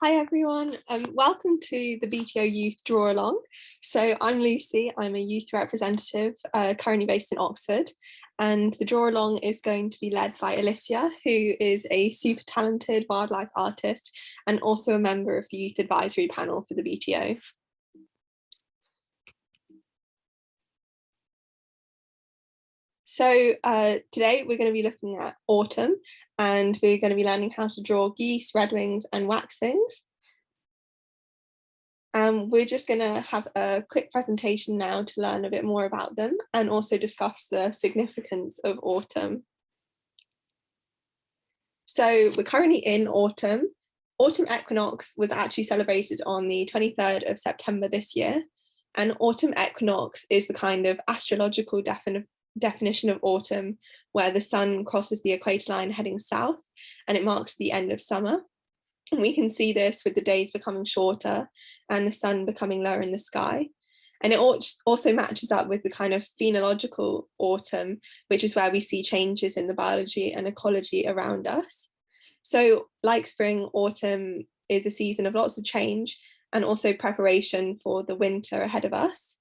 Hi everyone, welcome to the BTO Youth Draw Along. So I'm Lucy, I'm a youth representative currently based in Oxford, and the Draw Along is going to be led by Alicia, who is a super talented wildlife artist and also a member of the Youth Advisory Panel for the BTO. So today we're going to be looking at autumn, and we're going to be learning how to draw geese, redwings and waxwings. We're just going to have a quick presentation now to learn a bit more about them and also discuss the significance of autumn. So we're currently in autumn. Autumn equinox was actually celebrated on the 23rd of September this year. And autumn equinox is the kind of astrological definition of autumn, where the sun crosses the equator line heading south, and it marks the end of summer. And we can see this with the days becoming shorter and the sun becoming lower in the sky. And it also matches up with the kind of phenological autumn, which is where we see changes in the biology and ecology around us. So like spring, autumn is a season of lots of change and also preparation for the winter ahead of us.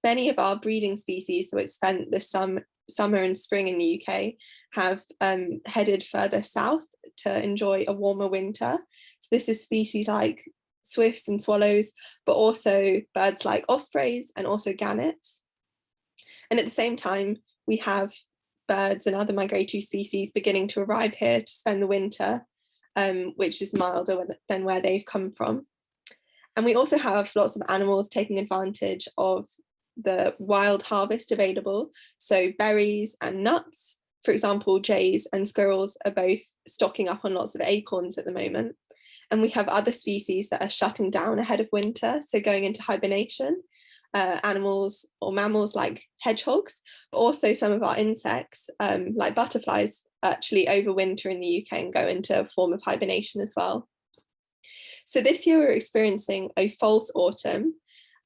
Many of our breeding species which spent the summer and spring in the UK have headed further south to enjoy a warmer winter. So this is species like swifts and swallows, but also birds like ospreys and also gannets. And at the same time, we have birds and other migratory species beginning to arrive here to spend the winter, which is milder than where they've come from. And we also have lots of animals taking advantage of the wild harvest available. So berries and nuts, for example, jays and squirrels are both stocking up on lots of acorns at the moment. And we have other species that are shutting down ahead of winter, so going into hibernation, animals or mammals like hedgehogs, but also some of our insects like butterflies actually overwinter in the UK and go into a form of hibernation as well. So this year we're experiencing a false autumn.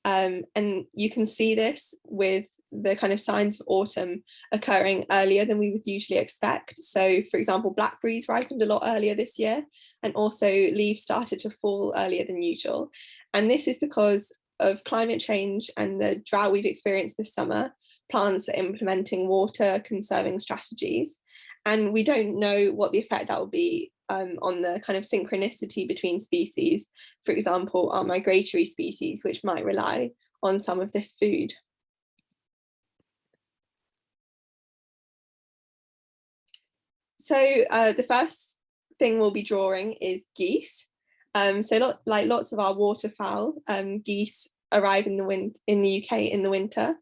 And you can see this with the kind of signs of autumn occurring earlier than we would usually expect. So, for example, blackberries ripened a lot earlier this year, and also leaves started to fall earlier than usual. And this is because of climate change and the drought we've experienced this summer. Plants are implementing water conserving strategies, and we don't know what the effect that will be on the kind of synchronicity between species, for example, our migratory species, which might rely on some of this food. So the first thing we'll be drawing is geese. So like lots of our waterfowl, geese arrive in the UK in the winter,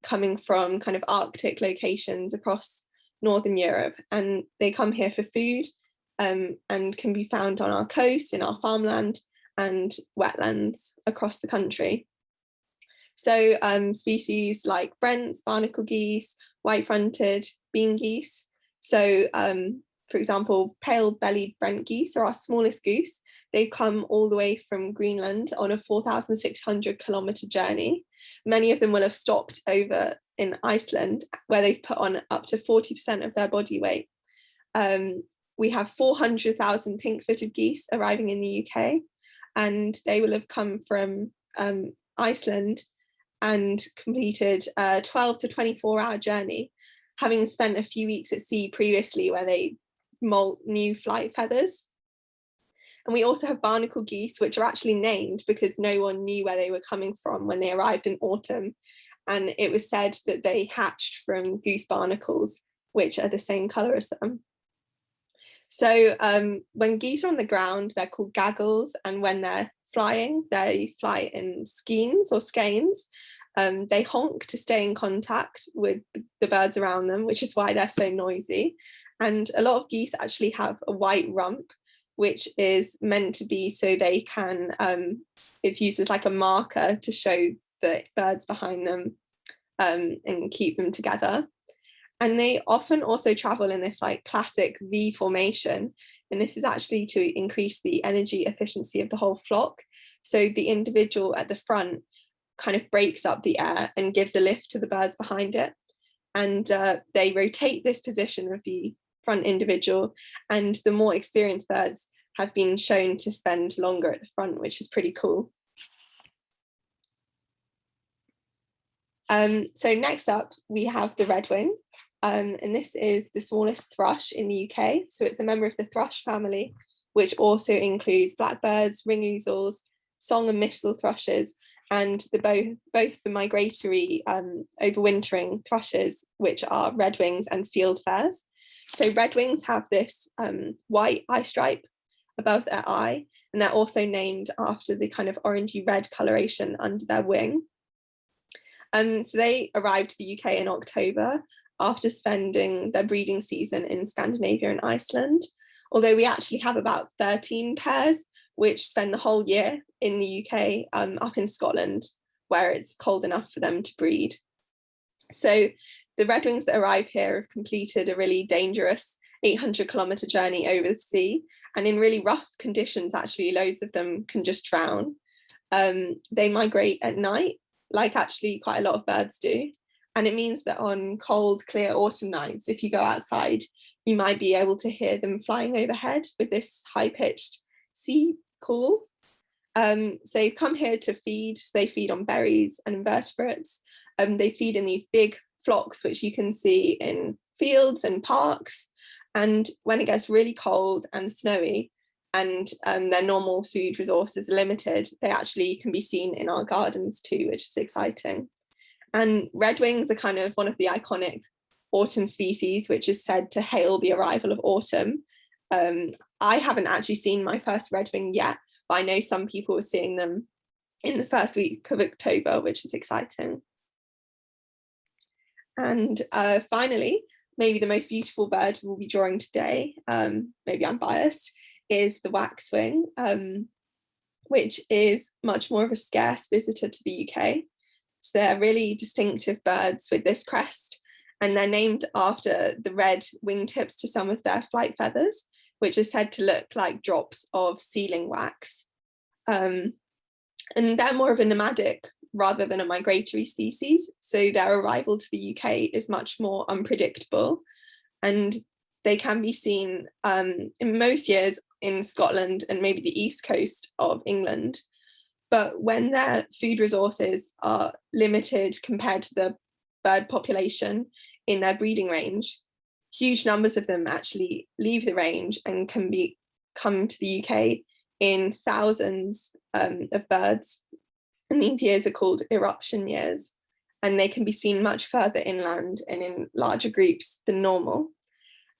coming from kind of Arctic locations across Northern Europe, and they come here for food and can be found on our coast, in our farmland and wetlands across the country. So species like Brents, barnacle geese, white-fronted, bean geese. So for example, pale-bellied Brent geese are our smallest goose. They come all the way from Greenland on a 4,600 kilometre journey. Many of them will have stopped over in Iceland, where they've put on up to 40% of their body weight. We have 400,000 pink-footed geese arriving in the UK, and they will have come from Iceland and completed a 12 to 24-hour journey, having spent a few weeks at sea previously where they molt new flight feathers. And we also have barnacle geese, which are actually named because no one knew where they were coming from when they arrived in autumn. And it was said that they hatched from goose barnacles, which are the same colour as them. So when geese are on the ground, they're called gaggles, and when they're flying, they fly in skeins or skeins. They honk to stay in contact with the birds around them, which is why they're so noisy. And a lot of geese actually have a white rump, which is meant to be so they can, it's used as like a marker to show the birds behind them and keep them together. And they often also travel in this like classic V formation. And this is actually to increase the energy efficiency of the whole flock. So the individual at the front kind of breaks up the air and gives a lift to the birds behind it. And they rotate this position of the front individual, and the more experienced birds have been shown to spend longer at the front, which is pretty cool. So next up, we have the redwing, and this is the smallest thrush in the UK. So it's a member of the thrush family, which also includes blackbirds, ring-ouzels, song and missel thrushes, and both the migratory overwintering thrushes, which are redwings and fieldfares. So redwings have this white eye stripe above their eye, and they're also named after the kind of orangey red coloration under their wing. So they arrived to the UK in October after spending their breeding season in Scandinavia and Iceland, although we actually have about 13 pairs which spend the whole year in the UK, up in Scotland, where it's cold enough for them to breed. So the redwings that arrive here have completed a really dangerous 800-kilometre journey over the sea, and in really rough conditions, actually, loads of them can just drown. They migrate at night, like actually quite a lot of birds do. And it means that on cold, clear autumn nights, if you go outside, you might be able to hear them flying overhead with this high-pitched sea call. So they come here to feed. So they feed on berries and invertebrates. They feed in these big flocks, which you can see in fields and parks. And when it gets really cold and snowy, and their normal food resources are limited, they actually can be seen in our gardens too, which is exciting. And redwings are kind of one of the iconic autumn species, which is said to hail the arrival of autumn. I haven't actually seen my first redwing yet, but I know some people are seeing them in the first week of October, which is exciting. And finally, maybe the most beautiful bird we'll be drawing today, maybe I'm biased, is the waxwing, which is much more of a scarce visitor to the UK. So they're really distinctive birds with this crest, and they're named after the red wingtips to some of their flight feathers, which is said to look like drops of sealing wax. And they're more of a nomadic rather than a migratory species, so their arrival to the UK is much more unpredictable, and they can be seen in most years in Scotland and maybe the east coast of England. But when their food resources are limited compared to the bird population in their breeding range, huge numbers of them actually leave the range and can come to the UK in thousands of birds. And these years are called eruption years, and they can be seen much further inland and in larger groups than normal.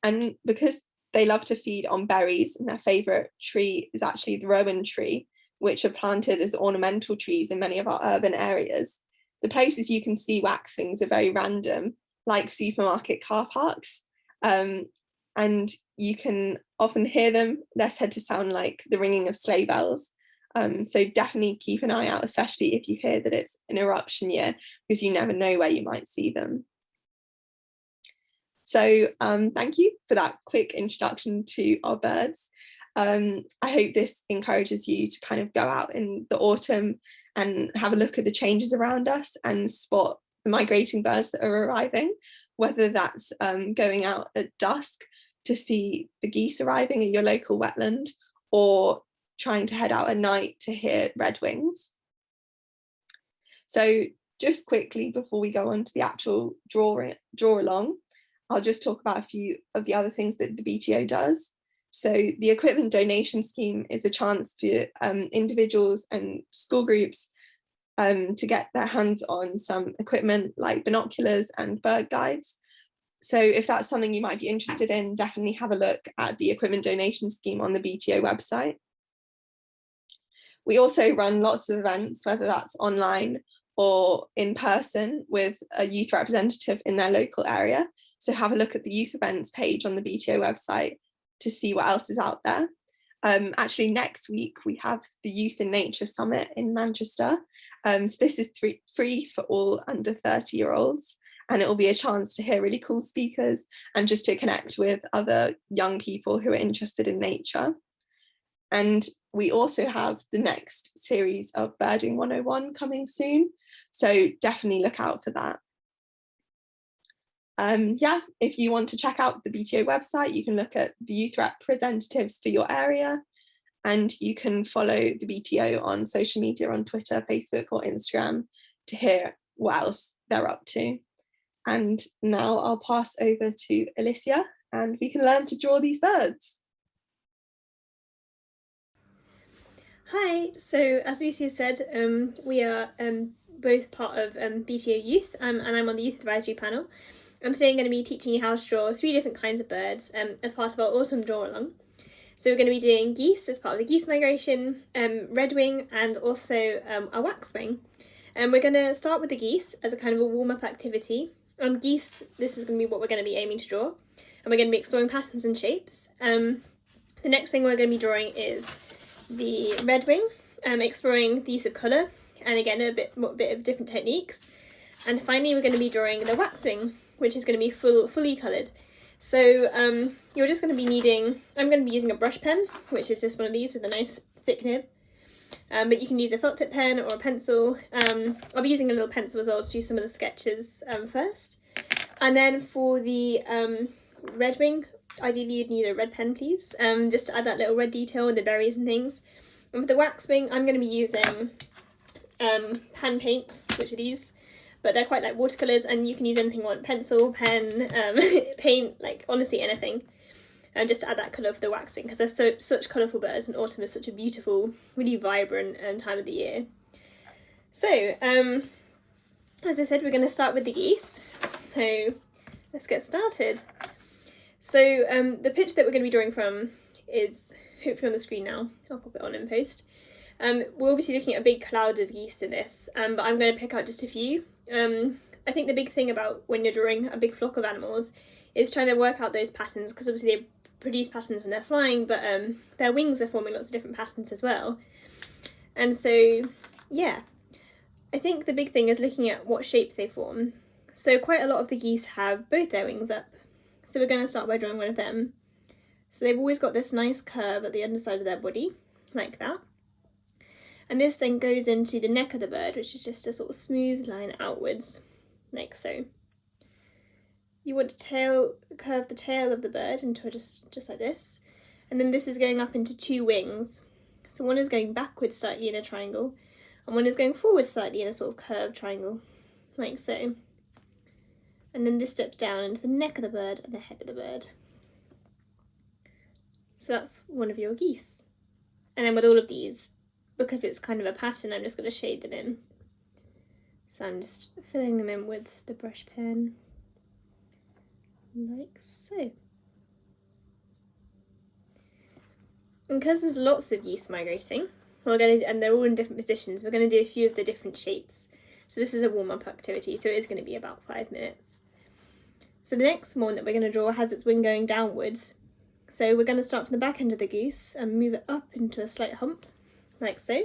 And because they love to feed on berries, and their favourite tree is actually the rowan tree, which are planted as ornamental trees in many of our urban areas, the places you can see waxwings are very random, like supermarket car parks. And you can often hear them. They're said to sound like the ringing of sleigh bells. So definitely keep an eye out, especially if you hear that it's an eruption year, because you never know where you might see them. So thank you for that quick introduction to our birds. I hope this encourages you to kind of go out in the autumn and have a look at the changes around us and spot the migrating birds that are arriving, whether that's going out at dusk to see the geese arriving at your local wetland, or trying to head out at night to hear redwings. So just quickly, before we go on to the actual draw along, I'll just talk about a few of the other things that the BTO does. So the equipment donation scheme is a chance for individuals and school groups to get their hands on some equipment like binoculars and bird guides. So if that's something you might be interested in, definitely have a look at the equipment donation scheme on the BTO website. We also run lots of events, whether that's online or in person, with a youth representative in their local area. So have a look at the youth events page on the BTO website to see what else is out there. Actually, next week we have the Youth in Nature Summit in Manchester. So this is free for all under 30-year-olds, and it will be a chance to hear really cool speakers and just to connect with other young people who are interested in nature. And we also have the next series of Birding 101 coming soon, so definitely look out for that. Yeah, if you want to check out the BTO website, you can look at the youth representatives for your area. and you can follow the BTO on social media, on Twitter, Facebook or Instagram, to hear what else they're up to. And now I'll pass over to Alicia and we can learn to draw these birds. Hi, so as Lucy said, we are both part of BTO Youth, and I'm on the Youth Advisory Panel. And today I'm going to be teaching you how to draw 3 different kinds of birds as part of our autumn draw along. So we're going to be doing geese as part of the geese migration, redwing, and also a waxwing. And we're going to start with the geese as a kind of a warm-up activity. Geese, this is going to be what we're going to be aiming to draw, and we're going to be exploring patterns and shapes. The next thing we're going to be drawing is the redwing, exploring the use of colour, and again a bit of different techniques. And finally we're going to be drawing the waxwing, which is going to be fully coloured. So you're just going to be needing, I'm going to be using a brush pen, which is just one of these with a nice thick nib. But you can use a felt tip pen or a pencil. I'll be using a little pencil as well to do some of the sketches first. And then for the redwing, ideally you'd need a red pen, please, just to add that little red detail with the berries and things. And with the waxwing, I'm going to be using pan paints, which are these, but they're quite like watercolours, and you can use anything you want, pencil, pen, paint, like honestly anything, just to add that colour for the waxwing, because they're such colourful birds, and autumn is such a beautiful, really vibrant time of the year. So, as I said, we're going to start with the geese, so let's get started. So the pitch that we're going to be drawing from is hopefully on the screen now. I'll pop it on in post. We're obviously looking at a big cloud of geese in this, but I'm going to pick out just a few. I think the big thing about when you're drawing a big flock of animals is trying to work out those patterns, because obviously they produce patterns when they're flying, but their wings are forming lots of different patterns as well. And so, yeah, I think the big thing is looking at what shapes they form. So quite a lot of the geese have both their wings up. So we're going to start by drawing one of them. So they've always got this nice curve at the underside of their body, like that. And this then goes into the neck of the bird, which is just a sort of smooth line outwards, like so. You want to curve the tail of the bird into just like this. And then this is going up into 2 wings. So one is going backwards slightly in a triangle, and one is going forward slightly in a sort of curved triangle, like so. And then this steps down into the neck of the bird and the head of the bird. So that's one of your geese. And then with all of these, because it's kind of a pattern, I'm just going to shade them in. So I'm just filling them in with the brush pen, like so. And because there's lots of geese migrating, and they're all in different positions, we're going to do a few of the different shapes. So this is a warm-up activity, so it is going to be about 5 minutes. So the next one that we're going to draw has its wing going downwards. So we're going to start from the back end of the goose and move it up into a slight hump, like so.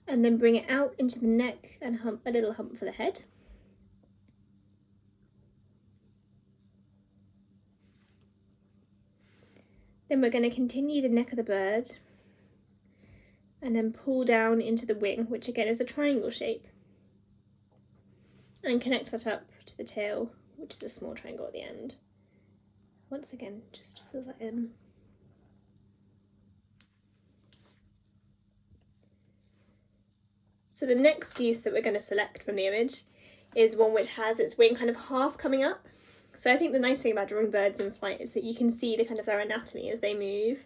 And then bring it out into the neck and hump, a little hump for the head. Then we're going to continue the neck of the bird and then pull down into the wing, which again is a triangle shape. And connect that up to the tail, which is a small triangle at the end. Once again, just fill that in. So the next goose that we're going to select from the image is one which has its wing kind of half coming up. So I think the nice thing about drawing birds in flight is that you can see the kind of their anatomy as they move.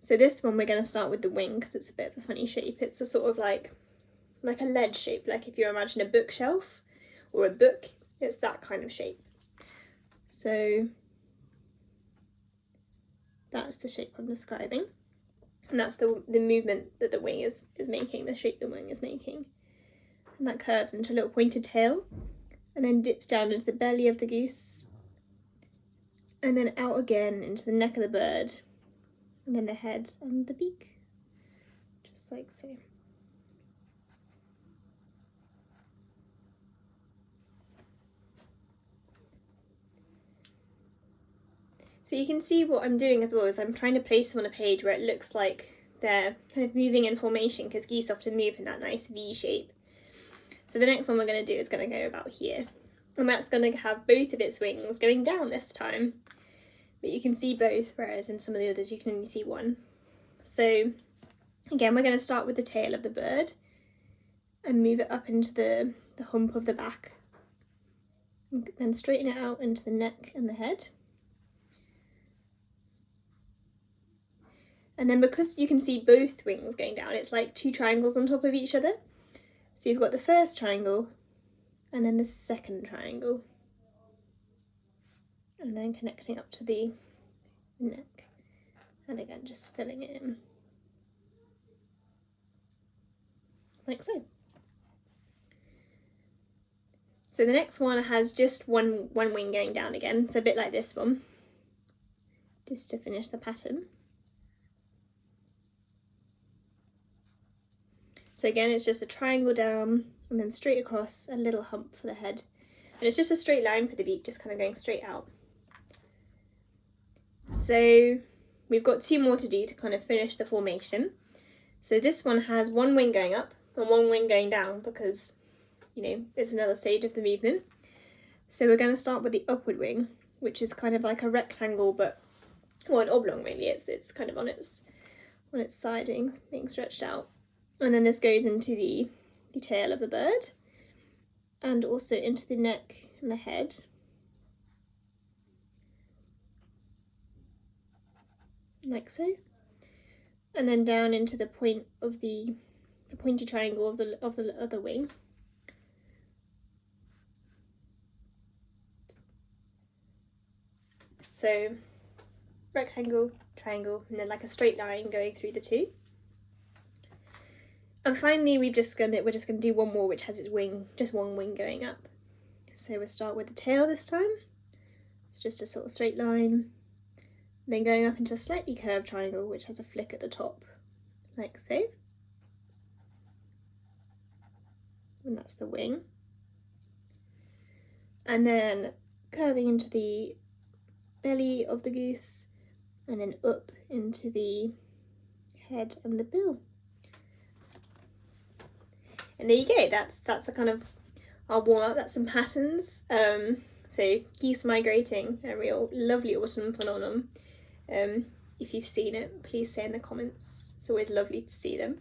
So this one we're going to start with the wing because it's a bit of a funny shape. It's a sort of like a lead shape, like if you imagine a bookshelf or a book, it's that kind of shape. So that's the shape I'm describing. And that's the movement that the wing is making, the shape the wing is making. And that curves into a little pointed tail and then dips down into the belly of the goose and then out again into the neck of the bird and then the head and the beak, just like so. So you can see what I'm doing as well is I'm trying to place them on a page where it looks like they're kind of moving in formation, because geese often move in that nice V shape. So the next one we're going to do is going to go about here, and that's going to have both of its wings going down this time, but you can see both, whereas in some of the others you can only see one. So again, we're going to start with the tail of the bird and move it up into the hump of the back, and then straighten it out into the neck and the head. And then because you can see both wings going down, it's like two triangles on top of each other. So you've got the first triangle and then the second triangle, and then connecting up to the neck, and again just filling it in like so. So the next one has just one wing going down again, so a bit like this one, just to finish the pattern. So again, it's just a triangle down and then straight across, a little hump for the head. And it's just a straight line for the beak, just kind of going straight out. So we've got two more to do to kind of finish the formation. So this one has one wing going up and one wing going down because, you know, it's another stage of the movement. So we're going to start with the upward wing, which is kind of like a rectangle, but, well, an oblong really. It's kind of on its side being stretched out. And then this goes into the tail of the bird and also into the neck and the head. Like so. And then down into the point of the pointy triangle of the other wing. So rectangle, triangle, and then like a straight line going through the two. And finally, we're just gonna do one more, which has its wing, just one wing going up. So we'll start with the tail this time. It's just a sort of straight line, then going up into a slightly curved triangle, which has a flick at the top, like so. And that's the wing. And then curving into the belly of the goose, and then up into the head and the bill. And there you go, that's a kind of our warm-up, that's some patterns. So geese migrating, a real lovely autumn phenomenon. If you've seen it, please say in the comments. It's always lovely to see them.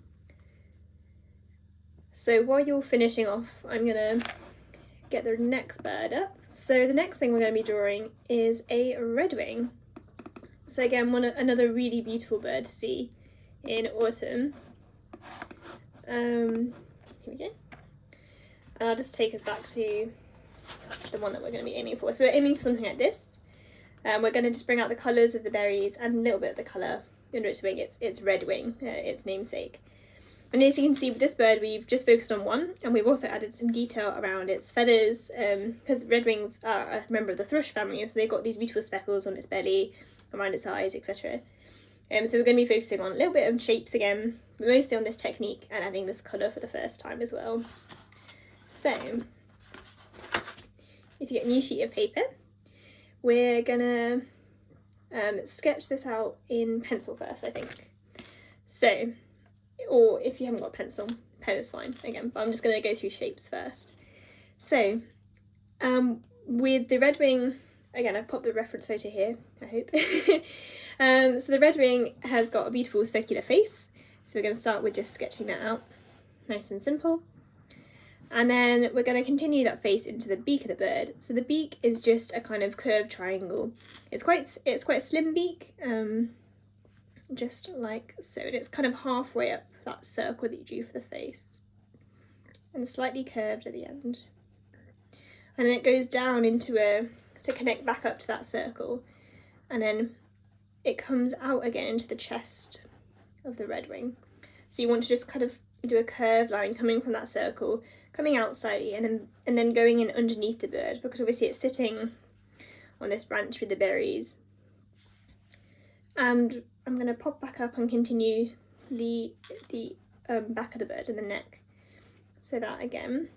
So while you're finishing off, I'm gonna get the next bird up. So the next thing we're gonna be drawing is a redwing. So again, another really beautiful bird to see in autumn. Here we go. And I'll just take us back to the one that we're going to be aiming for. So we're aiming for something like this. We're going to just bring out the colours of the berries and a little bit of the colour under its wing. It's redwing, its namesake. And as you can see with this bird, we've just focused on one, and we've also added some detail around its feathers, because redwings are a member of the thrush family, so they've got these beautiful speckles on its belly, around its eyes, etc. So we're going to be focusing on a little bit of shapes again, but mostly on this technique and adding this colour for the first time as well. So, if you get a new sheet of paper, we're going to sketch this out in pencil first, I think. So, or if you haven't got a pencil, pen is fine again, but I'm just going to go through shapes first. So, with the redwing, again, I've popped the reference photo here, I hope. So the redwing has got a beautiful circular face, so we're going to start with just sketching that out, nice and simple. And then we're going to continue that face into the beak of the bird. So the beak is just a kind of curved triangle. It's quite a slim beak, just like so, and it's kind of halfway up that circle that you drew for the face, and slightly curved at the end. And then it goes down into to connect back up to that circle, and then it comes out again into the chest of the redwing. So you want to just kind of do a curved line coming from that circle, coming out slightly, and then going in underneath the bird, because obviously it's sitting on this branch with the berries. And I'm going to pop back up and continue the back of the bird and the neck. So that again,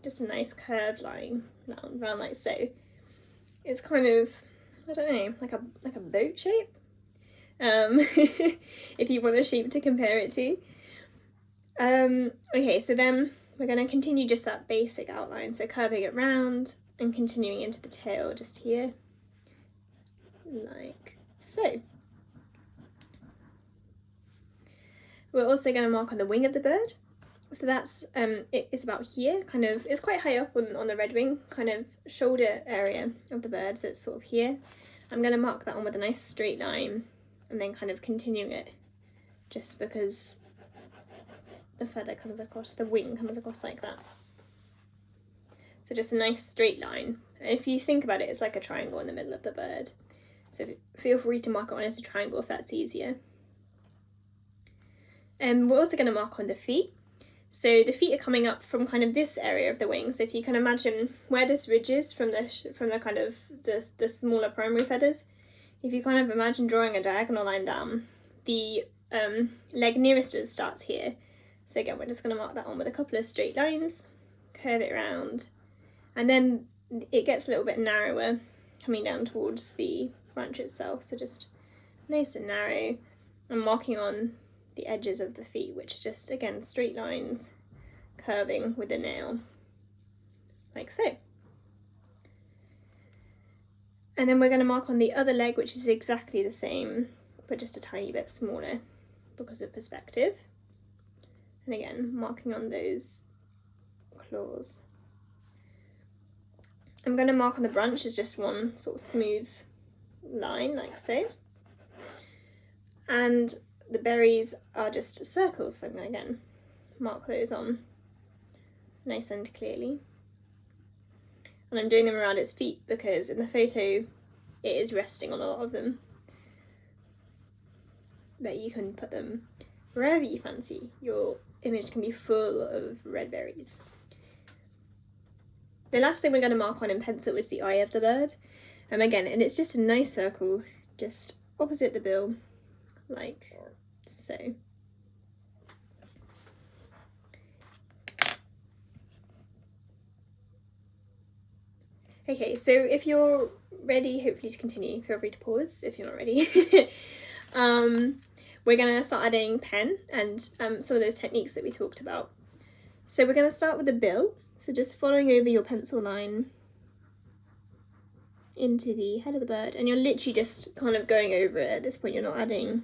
just a nice curved line round like so. It's kind of, I don't know, like a boat shape. If you want a shape to compare it to. Okay, so then we're going to continue just that basic outline, so curving it round and continuing into the tail just here, like so. We're also going to mark on the wing of the bird. So that's, it's about here, kind of, it's quite high up on the redwing, kind of shoulder area of the bird, so it's sort of here. I'm going to mark that on with a nice straight line and then kind of continuing it, just because the feather comes across, the wing comes across like that. So just a nice straight line. And if you think about it, it's like a triangle in the middle of the bird. So feel free to mark it on as a triangle if that's easier. And we're also going to mark on the feet. So the feet are coming up from kind of this area of the wing. So if you can imagine where this ridge is from the kind of the smaller primary feathers, if you kind of imagine drawing a diagonal line down, the leg nearest us starts here. So again, we're just going to mark that on with a couple of straight lines, curve it around, and then it gets a little bit narrower coming down towards the branch itself. So just nice and narrow, and marking on the edges of the feet, which are just, again, straight lines curving with a nail, like so. And then we're going to mark on the other leg, which is exactly the same, but just a tiny bit smaller because of perspective. And again, marking on those claws. I'm going to mark on the branch as just one sort of smooth line, like so. And the berries are just circles, so I'm going to again mark those on nice and clearly. And I'm doing them around its feet because in the photo it is resting on a lot of them. But you can put them wherever you fancy. Your image can be full of red berries. The last thing we're going to mark on in pencil is the eye of the bird. Again, and it's just a nice circle, just opposite the bill, like so. Okay, so if you're ready, hopefully to continue, feel free to pause if you're not ready. We're going to start adding pen and some of those techniques that we talked about. So we're going to start with the bill, so just following over your pencil line into the head of the bird, and you're literally just kind of going over it at this point. You're not adding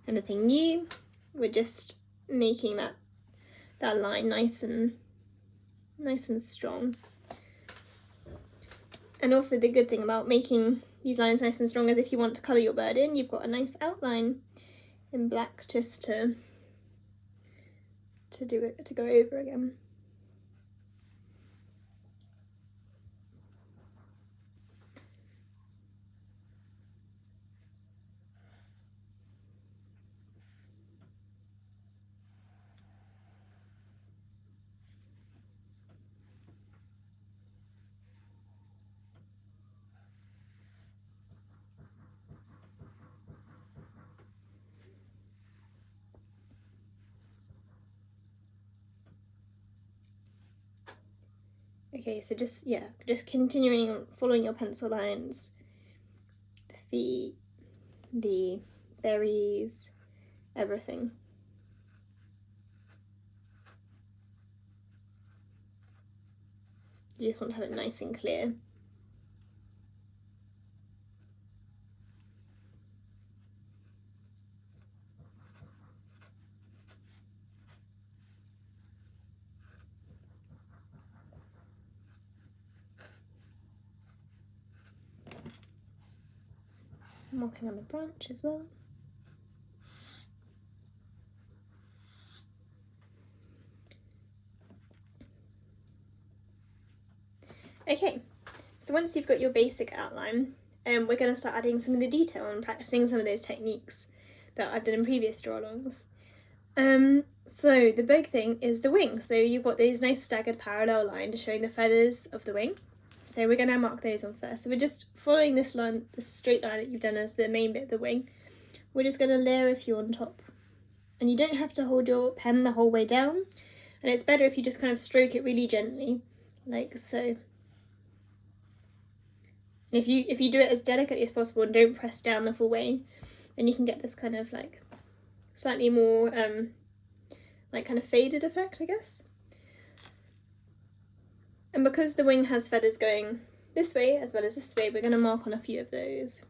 anything new, we're just making that line nice and strong. And also the good thing about making these lines nice and strong is if you want to colour your bird in, you've got a nice outline in black just to go over again. Okay, so just continuing following your pencil lines, the feet, the berries, everything. You just want to have it nice and clear. Marking on the branch as well. Okay, so once you've got your basic outline, we're going to start adding some of the detail and practicing some of those techniques that I've done in previous draw-alongs. So the big thing is the wing. So you've got these nice staggered parallel lines showing the feathers of the wing. So we're going to mark those on first. So we're just following this line, the straight line that you've done as the main bit of the wing. We're just going to layer a few on top. And you don't have to hold your pen the whole way down. And it's better if you just kind of stroke it really gently, like so. And if you do it as delicately as possible and don't press down the full way, then you can get this kind of like slightly more like kind of faded effect, I guess. And because the wing has feathers going this way as well as this way, we're going to mark on a few of those.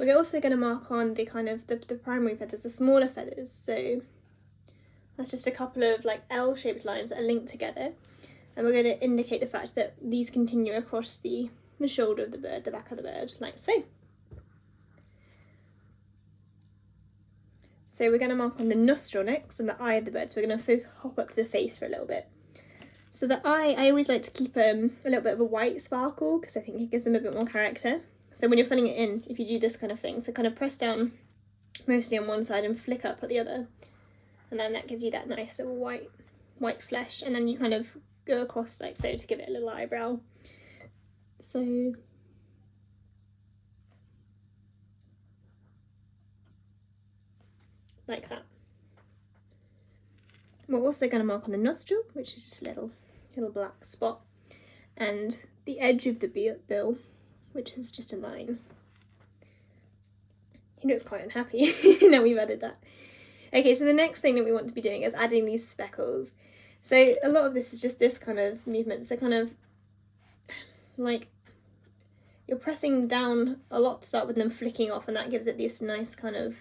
We're also going to mark on the kind of the primary feathers, the smaller feathers. So that's just a couple of like L-shaped lines that are linked together. And we're going to indicate the fact that these continue across the shoulder of the bird, the back of the bird, like so. So we're going to mark on the nostril next and the eye of the bird. So we're going to hop up to the face for a little bit. So the eye, I always like to keep a little bit of a white sparkle because I think it gives them a bit more character. So when you're filling it in, if you do this kind of thing, so kind of press down mostly on one side and flick up at the other. And then that gives you that nice little white flesh. And then you kind of go across like so to give it a little eyebrow. So like that. We're also going to mark on the nostril, which is just a little black spot, and the edge of the bill, which is just a line. He looks quite unhappy now we've added that. Okay, so the next thing that we want to be doing is adding these speckles. So a lot of this is just this kind of movement, so kind of like you're pressing down a lot to start with, and then flicking off, and that gives it this nice kind of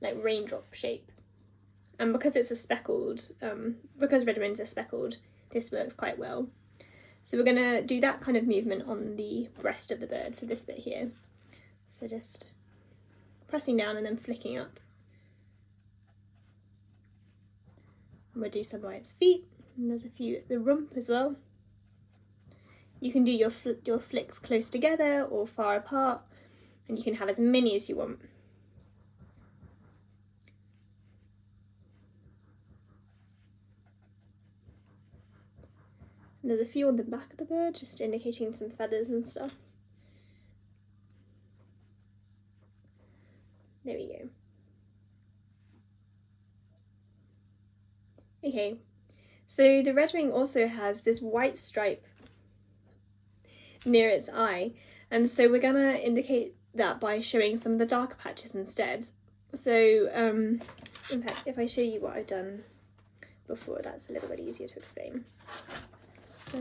like raindrop shape. And because it's a speckled, because redwings are speckled, this works quite well. So we're going to do that kind of movement on the breast of the bird, so this bit here. So just pressing down and then flicking up. And we'll do some by its feet, and there's a few at the rump as well. You can do your flicks close together or far apart, and you can have as many as you want. And there's a few on the back of the bird, just indicating some feathers and stuff. There we go. Okay, so the redwing also has this white stripe near its eye, and so we're gonna indicate that by showing some of the darker patches instead. So in fact, if I show you what I've done before, that's a little bit easier to explain. So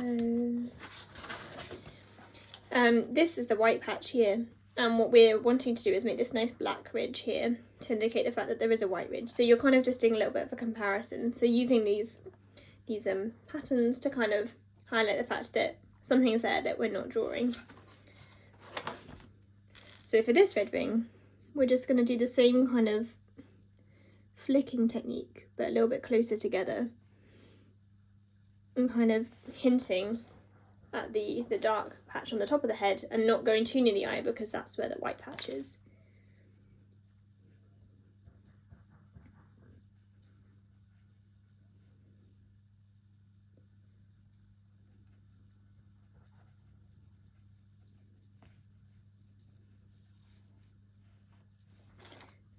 this is the white patch here, and what we're wanting to do is make this nice black ridge here to indicate the fact that there is a white ridge. So you're kind of just doing a little bit of a comparison, so using these patterns to kind of highlight the fact that something's there that we're not drawing. So for this redwing, we're just going to do the same kind of flicking technique, but a little bit closer together, and kind of hinting at the dark patch on the top of the head and not going too near the eye, because that's where the white patch is.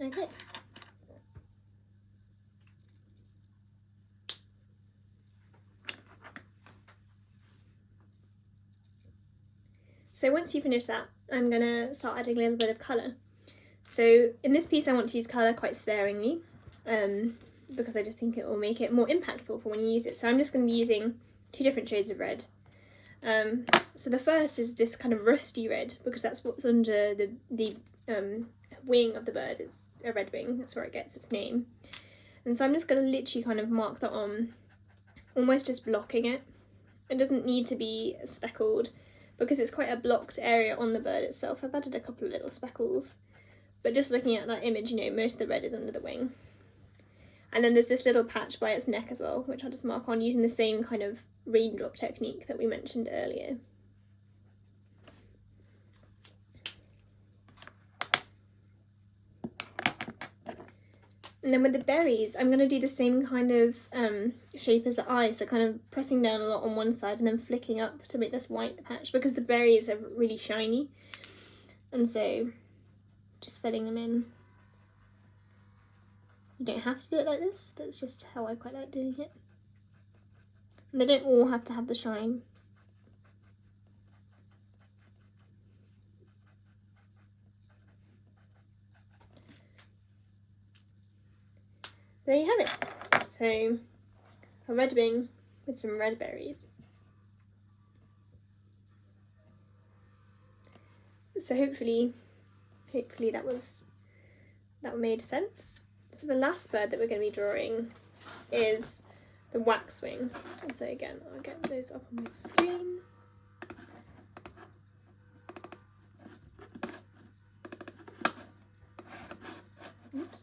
Okay. So once you finish that, I'm going to start adding a little bit of colour. So in this piece I want to use colour quite sparingly, because I just think it will make it more impactful for when you use it. So I'm just going to be using 2 different shades of red. So the first is this kind of rusty red, because that's what's under the wing of the bird. Is a redwing, that's where it gets its name. And so I'm just going to literally kind of mark that on, almost just blocking it. It doesn't need to be speckled, because it's quite a blocked area on the bird itself. I've added a couple of little speckles, but just looking at that image, you know, most of the red is under the wing. And then there's this little patch by its neck as well, which I'll just mark on using the same kind of raindrop technique that we mentioned earlier. And then with the berries, I'm going to do the same kind of shape as the eyes, so kind of pressing down a lot on one side and then flicking up to make this white patch, because the berries are really shiny. And so just filling them in. You don't have to do it like this, but it's just how I quite like doing it. And they don't all have to have the shine. There you have it. So a redwing with some red berries. So hopefully hopefully that made sense. So the last bird that we're going to be drawing is the waxwing. And so again, I'll get those up on my screen. Oops.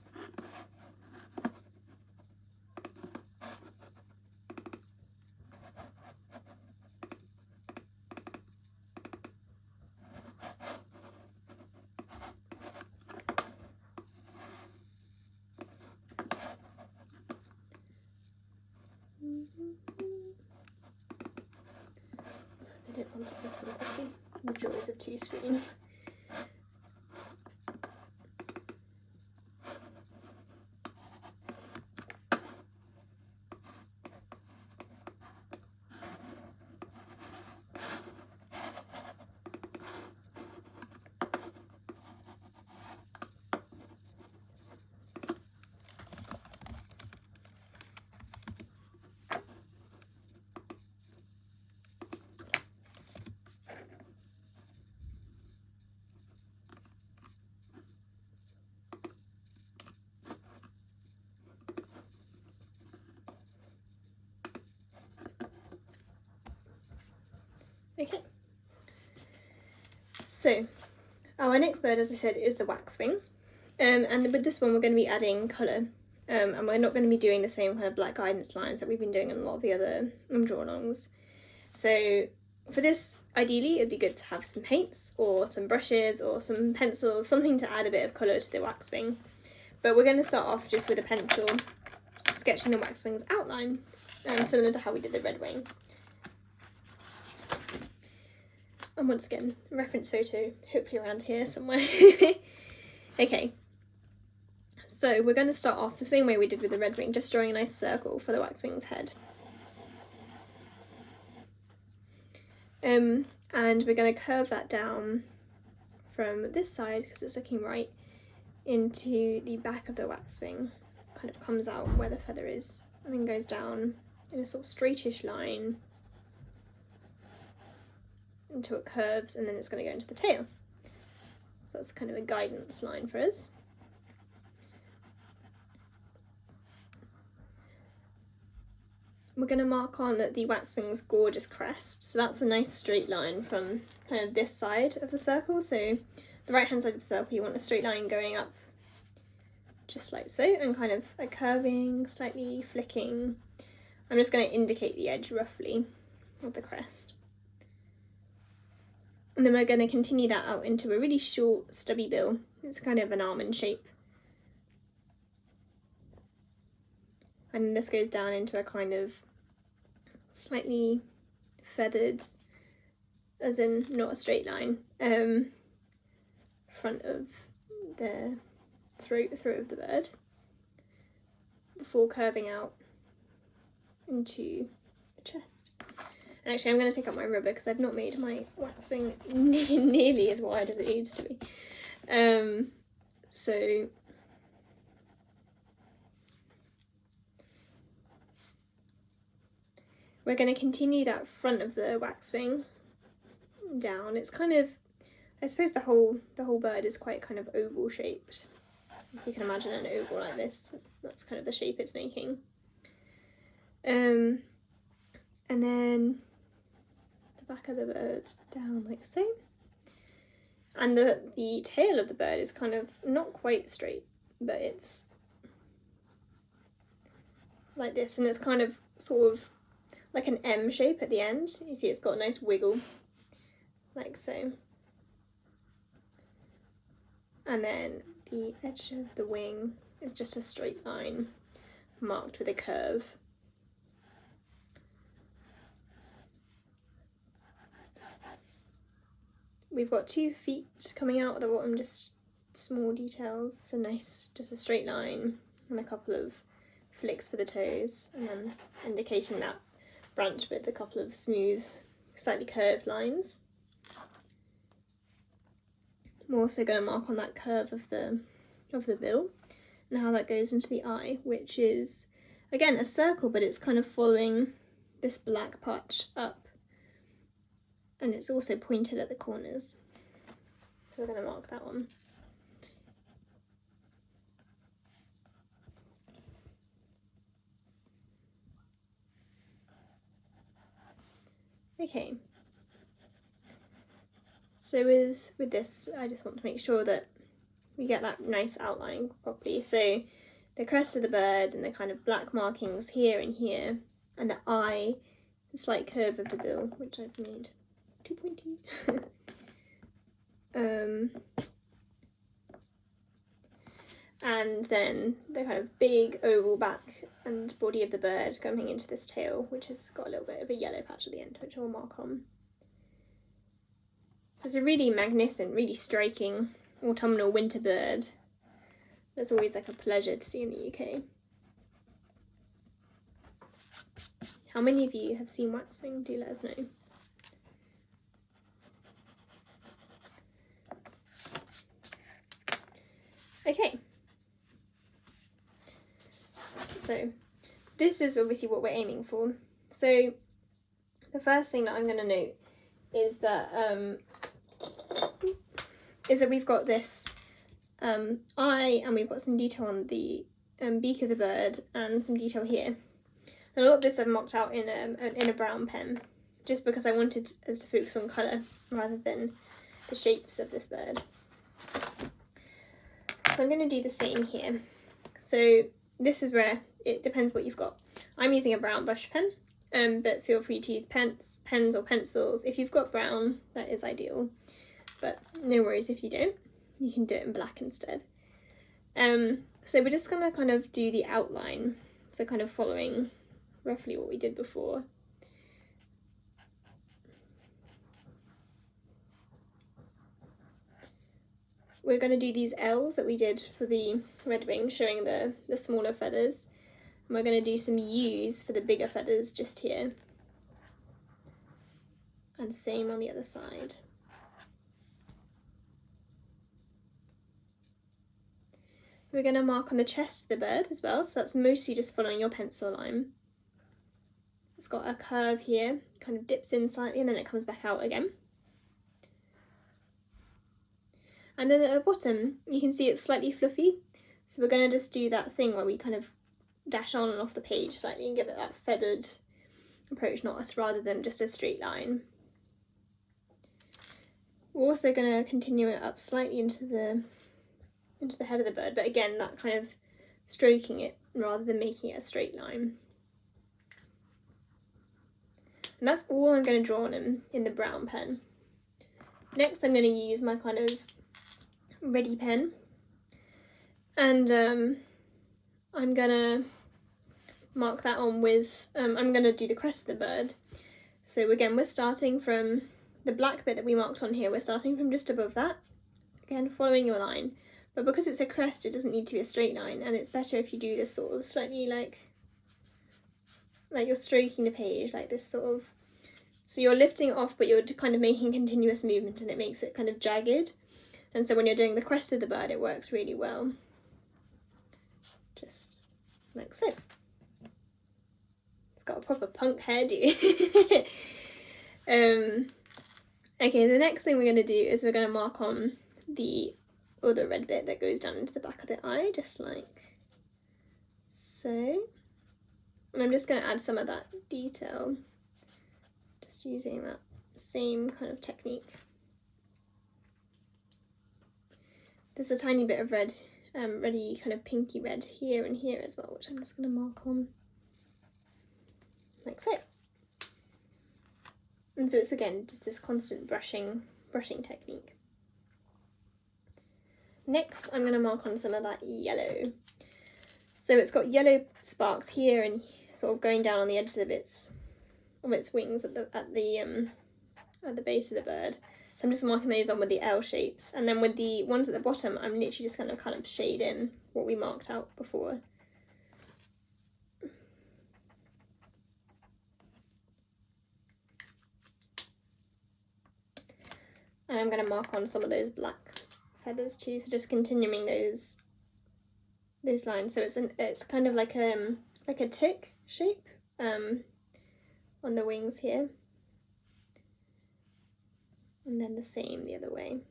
I don't want to open the copy. The joys of 2 screens. Okay, so our next bird, as I said, is the waxwing, and with this one we're going to be adding colour, and we're not going to be doing the same kind of black guidance lines that we've been doing in a lot of the other draw-alongs. So for this, ideally it'd be good to have some paints or some brushes or some pencils, something to add a bit of colour to the waxwing. But we're going to start off just with a pencil, sketching the waxwing's outline, similar to how we did the redwing. And once again, reference photo, hopefully around here somewhere. Okay, so we're going to start off the same way we did with the redwing, just drawing a nice circle for the waxwing's head. And we're going to curve that down from this side, because it's looking right, into the back of the waxwing. Kind of comes out where the feather is, and then goes down in a sort of straightish line until it curves, and then it's going to go into the tail. So that's kind of a guidance line for us. We're going to mark on the waxwing's gorgeous crest. So that's a nice straight line from kind of this side of the circle. So the right hand side of the circle, you want a straight line going up just like so, and kind of a curving, slightly flicking. I'm just going to indicate the edge roughly of the crest. And then we're going to continue that out into a really short, stubby bill. It's kind of an almond shape. And this goes down into a kind of slightly feathered, as in not a straight line, front of the throat of the bird, before curving out into the chest. And actually I'm going to take up my rubber because I've not made my waxwing nearly as wide as it needs to be. So we're going to continue that front of the waxwing down. It's kind of, I suppose the whole bird is quite kind of oval shaped. If you can imagine an oval like this, that's kind of the shape it's making. And then the back of the bird down like so. And the tail of the bird is kind of not quite straight, but it's like this, and it's kind of sort of like an M shape at the end. You see it's got a nice wiggle, like so. And then the edge of the wing is just a straight line marked with a curve. We've got 2 feet coming out at the bottom, just small details, so nice, just a straight line and a couple of flicks for the toes, and then indicating that branch with a couple of smooth, slightly curved lines. We're also going to mark on that curve of the bill and how that goes into the eye, which is again a circle, but it's kind of following this black patch up. And it's also pointed at the corners. So we're going to mark that one. Okay. So with this, I just want to make sure that we get that nice outline properly. So the crest of the bird and the kind of black markings here and here, and the eye, the slight curve of the bill, which I've made too pointy. And then the kind of big oval back and body of the bird coming into this tail, which has got a little bit of a yellow patch at the end, which I'll mark on. So it's a really magnificent, really striking autumnal winter bird. That's always like a pleasure to see in the UK. How many of you have seen waxwing? Do let us know. Okay. So this is obviously what we're aiming for. So the first thing that I'm going to note is that we've got this eye, and we've got some detail on the beak of the bird and some detail here. And a lot of this I've marked out in a brown pen, just because I wanted us to focus on colour rather than the shapes of this bird. So I'm going to do the same here. So this is where it depends what you've got. I'm using a brown brush pen, but feel free to use pens or pencils. If you've got brown, that is ideal, but no worries if you don't. You can do it in black instead. So we're just going to kind of do the outline, so kind of following roughly what we did before. We're going to do these L's that we did for the redwing, showing the smaller feathers. And we're going to do some U's for the bigger feathers just here. And same on the other side. We're going to mark on the chest of the bird as well, so that's mostly just following your pencil line. It's got a curve here, kind of dips in slightly and then it comes back out again. And then at the bottom, you can see it's slightly fluffy. So we're going to just do that thing where we kind of dash on and off the page slightly and give it that feathered approach, rather than just a straight line. We're also going to continue it up slightly into the head of the bird, but again, that kind of stroking it rather than making it a straight line. And that's all I'm going to draw on in the brown pen. Next, I'm going to use my kind of ready pen, and I'm gonna mark that on with, I'm gonna do the crest of the bird. So again, we're starting from the black bit that we marked on here, we're starting from just above that, again following your line, but because it's a crest it doesn't need to be a straight line, and it's better if you do this sort of slightly like you're stroking the page, like this sort of, so you're lifting it off but you're kind of making continuous movement, and it makes it kind of jagged. And so when you're doing the crest of the bird, it works really well. Just like so. It's got a proper punk hairdo. Okay, the next thing we're going to do is we're going to mark on the other red bit that goes down into the back of the eye, just like so. And I'm just going to add some of that detail, just using that same kind of technique. There's a tiny bit of red, reddy kind of pinky red here and here as well, which I'm just going to mark on like so. And so it's again just this constant brushing technique. Next, I'm going to mark on some of that yellow. So it's got yellow sparks here and sort of going down on the edges of its wings at the base of the bird. So I'm just marking those on with the L shapes, and then with the ones at the bottom, I'm literally just going to kind of shade in what we marked out before. And I'm going to mark on some of those black feathers too, so just continuing those lines. So it's kind of like a tick shape on the wings here. And then the same the other way.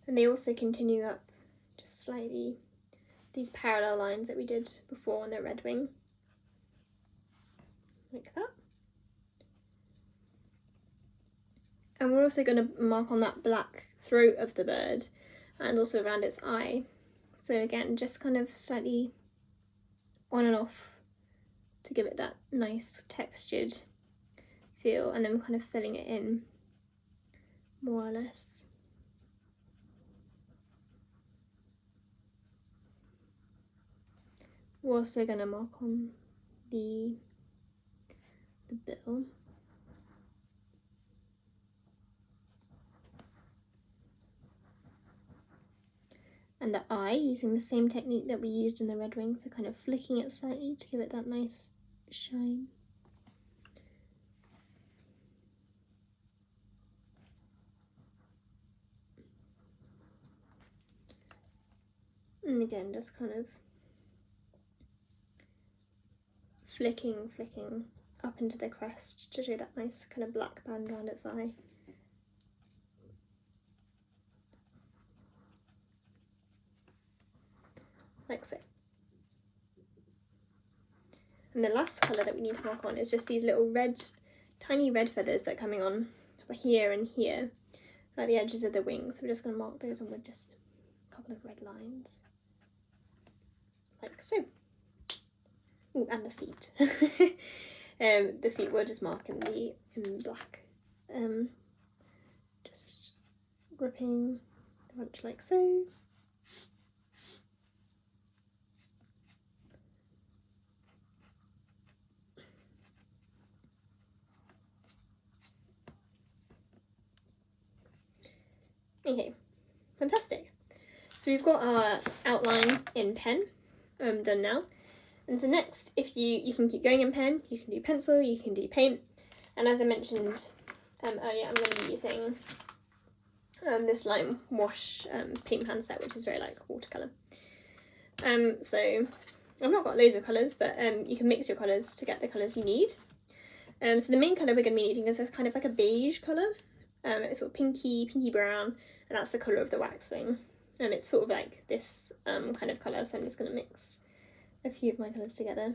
And they also continue up just slightly these parallel lines that we did before on the redwing, like that. And we're also going to mark on that black throat of the bird and also around its eye. So again, just kind of slightly on and off to give it that nice textured feel, and then kind of filling it in more or less. We're also going to mark on the bill. And the eye, using the same technique that we used in the redwing, so kind of flicking it slightly to give it that nice shine. And again, just kind of flicking up into the crest to show that nice kind of black band around its eye. Like so. And the last colour that we need to mark on is just these little red, tiny red feathers that are coming on here and here at the edges of the wings. So we're just going to mark those on with just a couple of red lines. Like so. Ooh, and the feet. The feet we'll just mark in black. Just gripping the bunch like so. Okay, fantastic. So we've got our outline in pen done now. And so next, if you can keep going in pen, you can do pencil, you can do paint. And as I mentioned earlier, I'm going to be using this lime wash paint pan set, which is very like watercolour. So I've not got loads of colours, but you can mix your colours to get the colours you need. So the main colour we're going to be needing is a kind of like a beige colour. It's sort of pinky brown, and that's the colour of the waxwing. And it's sort of like this kind of colour, so I'm just going to mix a few of my colours together.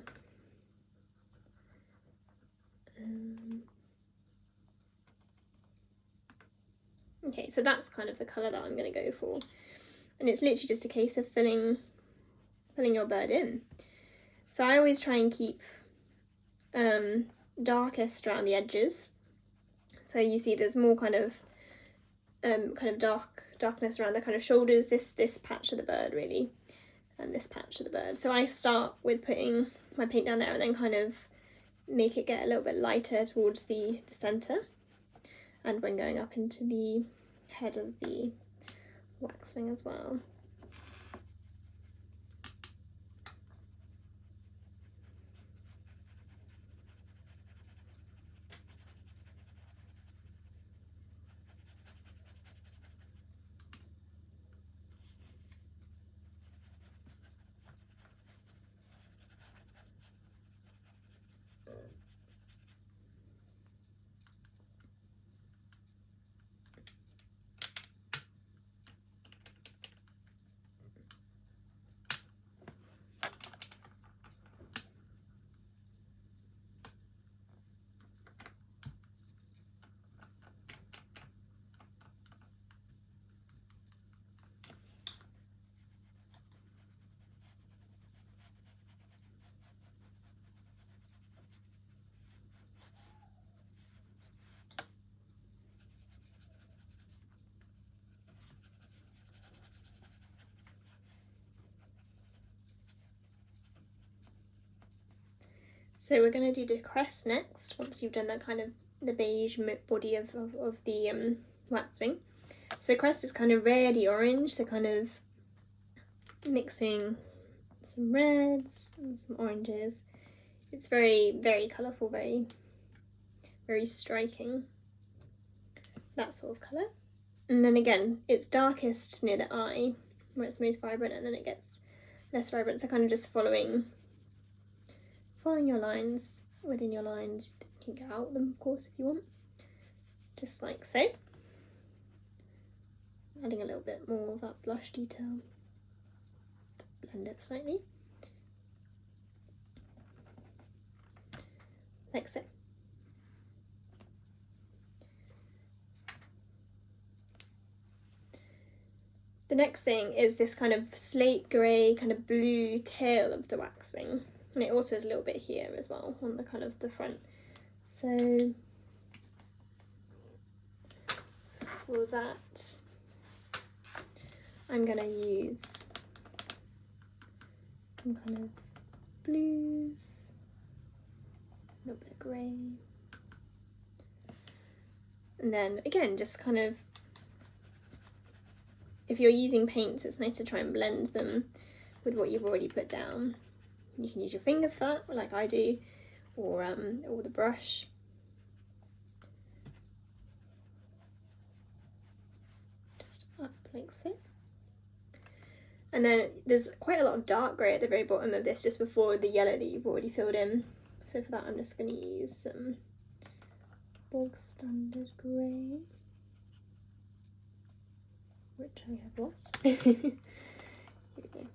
Okay, so that's kind of the colour that I'm going to go for. And it's literally just a case of filling your bird in. So I always try and keep darkest around the edges. So you see there's more kind of darkness around the kind of shoulders, this patch of the bird really, and this patch of the bird. So I start with putting my paint down there and then kind of make it get a little bit lighter towards the centre, and when going up into the head of the waxwing as well. So we're going to do the crest next, once you've done that kind of the beige body of the waxwing. So the crest is kind of reddy orange, so kind of mixing some reds and some oranges. It's very, very colourful, very, very striking, that sort of colour. And then again, it's darkest near the eye, where it's most vibrant, and then it gets less vibrant, so kind of just following your lines within your lines. You can go out them, of course, if you want, just like so. Adding a little bit more of that blush detail, blend it slightly, like so. The next thing is this kind of slate grey, kind of blue tail of the waxwing, and it also has a little bit here as well on the kind of the front. So for that, I'm going to use some kind of blues, a little bit of grey, and then again just kind of, if you're using paints, it's nice to try and blend them with what you've already put down. You can use your fingers for that, like I do, or the brush. Just up like so. And then there's quite a lot of dark grey at the very bottom of this, just before the yellow that you've already filled in. So for that I'm just going to use some bog standard grey, which I have lost. Here we go.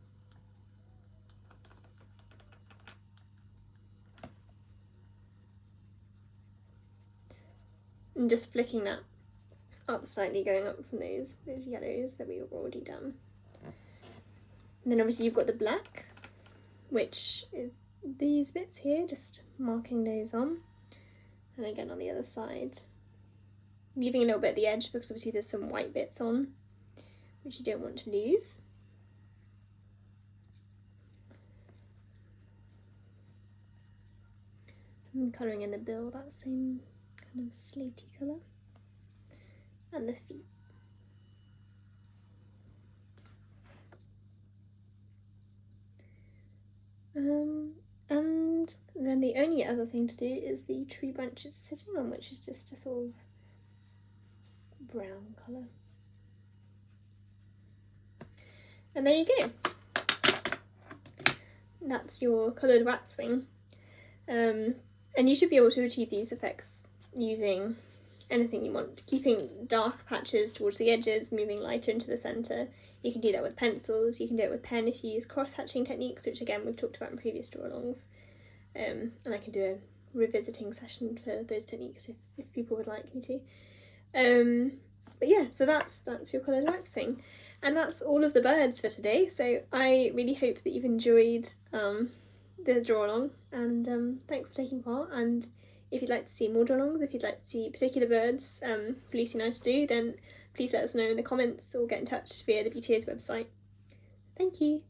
And just flicking that up slightly, going up from those yellows that we've already done. And then obviously you've got the black, which is these bits here, just marking those on. And again on the other side, leaving a little bit at the edge because obviously there's some white bits on, which you don't want to lose. And colouring in the bill, that same kind of slaty colour. And the feet. And then the only other thing to do is the tree branch it's sitting on, which is just a sort of brown colour. And there you go. That's your coloured waxwing. And you should be able to achieve these effects using anything you want, keeping dark patches towards the edges, moving lighter into the centre. You can do that with pencils, you can do it with pen if you use cross-hatching techniques, which again we've talked about in previous draw-alongs. And I can do a revisiting session for those techniques if people would like me to. But yeah, so that's your coloured waxing. And that's all of the birds for today, so I really hope that you've enjoyed the draw-along, and thanks for taking part. And if you'd like to see more draw-alongs, if you'd like to see particular birds for Lucy and I to do, then please let us know in the comments or get in touch via the BTO's website. Thank you!